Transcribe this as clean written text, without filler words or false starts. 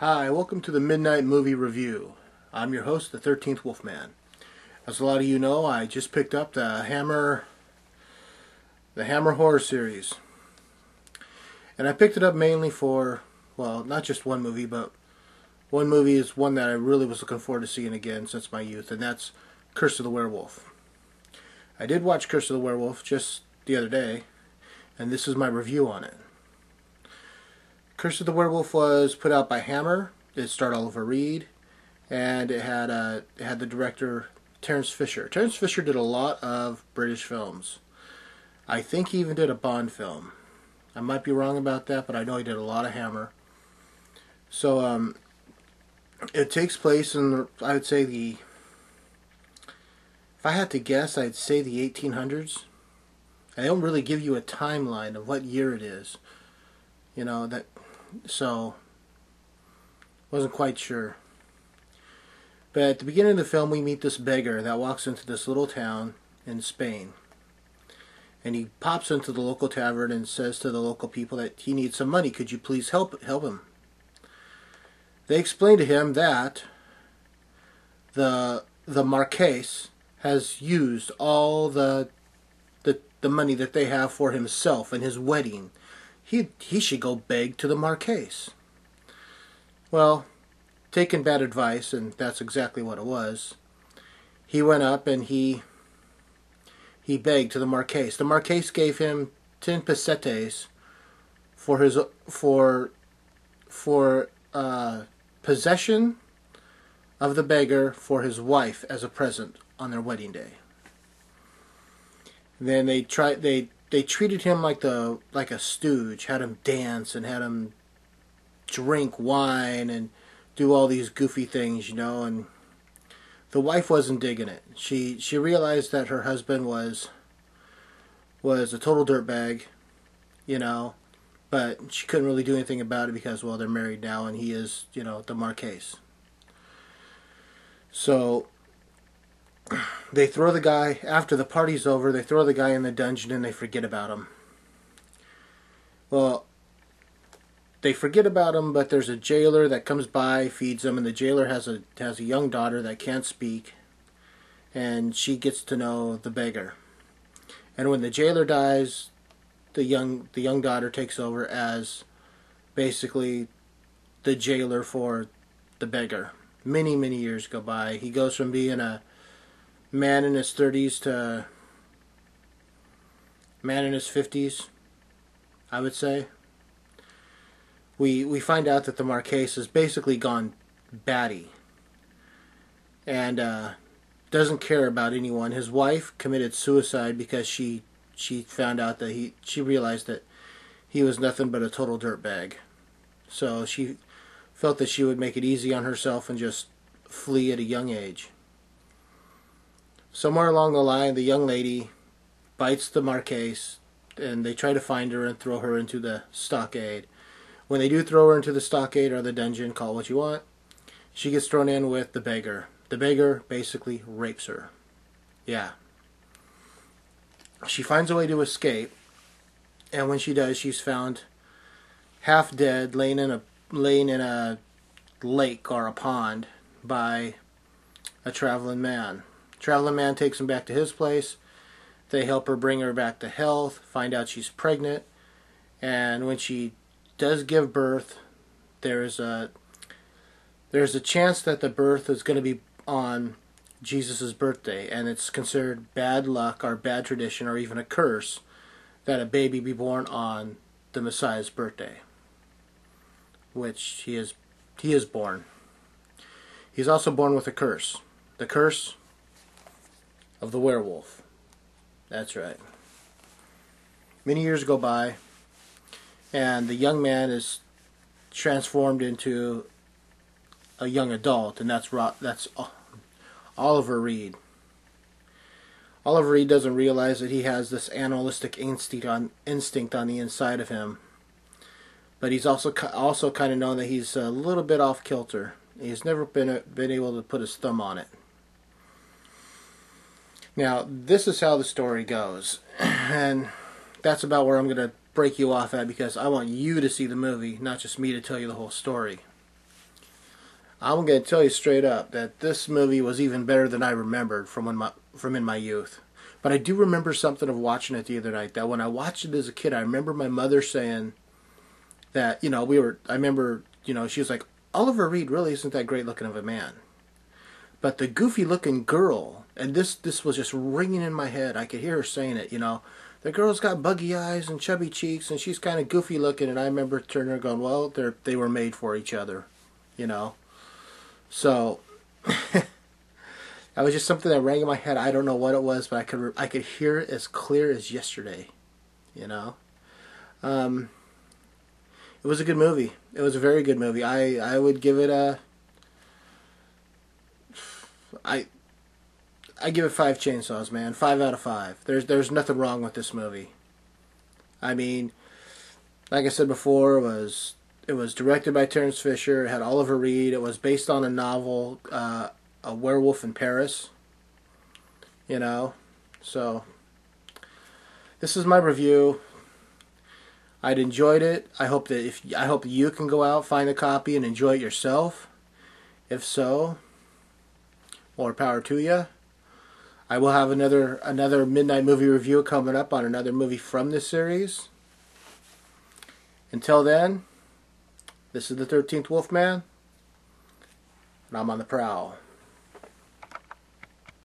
Hi, welcome to the Midnight Movie Review. I'm your host, the 13th Wolfman. As a lot of you know, I just picked up the Hammer horror series. And I picked it up mainly for, well, not just one movie, but one movie is one that I really was looking forward to seeing again since my youth, and that's Curse of the Werewolf. I did watch Curse of the Werewolf just the other day, and this is my review on it. Curse of the Werewolf was put out by Hammer. It starred Oliver Reed, and it had the director Terence Fisher. Terence Fisher did a lot of British films. I think he even did a Bond film. I might be wrong about that, but I know he did a lot of Hammer. So it takes place in, I would say if I had to guess, I'd say the 1800s. I don't really give you a timeline of what year it is. So wasn't quite sure. But at the beginning of the film, we meet this beggar that walks into this little town in Spain. And he pops into the local tavern and says to the local people that he needs some money. Could you please help him? They explain to him that the Marquess has used all the money that they have for himself and his wedding. He should go beg to the Marquess. Well, taking bad advice, and that's exactly what it was, he went up and he begged to the Marquess. The Marquess gave him 10 pesetes for his possession of the beggar for his wife as a present on their wedding day. And then they treated him like a stooge, had him dance and had him drink wine and do all these goofy things, and the wife wasn't digging it. She realized that her husband was a total dirtbag, but she couldn't really do anything about it because, well, they're married now and he is, the Marquess. So they throw the guy, after the party's over, they throw the guy in the dungeon and they forget about him. Well, they forget about him, but there's a jailer that comes by, feeds him, and the jailer has a young daughter that can't speak, and she gets to know the beggar. And when the jailer dies, the young daughter takes over as basically the jailer for the beggar. Many, many years go by. He goes from being a man in his 30s to man in his 50s, I would say. We find out that the Marquess has basically gone batty and doesn't care about anyone. His wife committed suicide because she found out that she realized that he was nothing but a total dirtbag. So she felt that she would make it easy on herself and just flee at a young age. Somewhere along the line, the young lady bites the Marquess, and they try to find her and throw her into the stockade. When they do throw her into the stockade or the dungeon, call it what you want, she gets thrown in with the beggar. The beggar basically rapes her. Yeah. She finds a way to escape, and when she does, she's found half dead, laying in a lake or a pond by a traveling man. Traveling man takes him back to his place. They help her bring her back to health, find out she's pregnant, and when she does give birth, there's a chance that the birth is going to be on Jesus' birthday, and it's considered bad luck or bad tradition or even a curse that a baby be born on the Messiah's birthday, which he is born. He's also born with a curse. The curse of the werewolf. That's right. Many years go by, and the young man is transformed into a young adult, and that's Oliver Reed. Oliver Reed doesn't realize that he has this animalistic instinct on the inside of him, but he's also kind of known that he's a little bit off kilter. He's never been able to put his thumb on it. Now, this is how the story goes, and that's about where I'm going to break you off at, because I want you to see the movie, not just me to tell you the whole story. I'm going to tell you straight up that this movie was even better than I remembered from in my youth. But I do remember something of watching it the other night. That when I watched it as a kid, I remember my mother saying that I remember she was like, Oliver Reed really isn't that great looking of a man, but the goofy looking girl, and this was just ringing in my head. I could hear her saying it. The girl's got buggy eyes and chubby cheeks, and she's kind of goofy looking. And I remember Turner going, well, they were made for each other, you know. So that was just something that rang in my head. I don't know what it was, but I could hear it as clear as yesterday. You know, it was a good movie. It was a very good movie. I would give it I give it 5 chainsaws, man. 5 out of 5. There's nothing wrong with this movie. I mean, like I said before, it was directed by Terence Fisher. It had Oliver Reed. It was based on a novel, A Werewolf in Paris. So this is my review. I'd enjoyed it. I hope you can go out, find a copy, and enjoy it yourself. If so, more power to you. I will have another midnight movie review coming up on another movie from this series. Until then, this is the 13th Wolfman, and I'm on the prowl.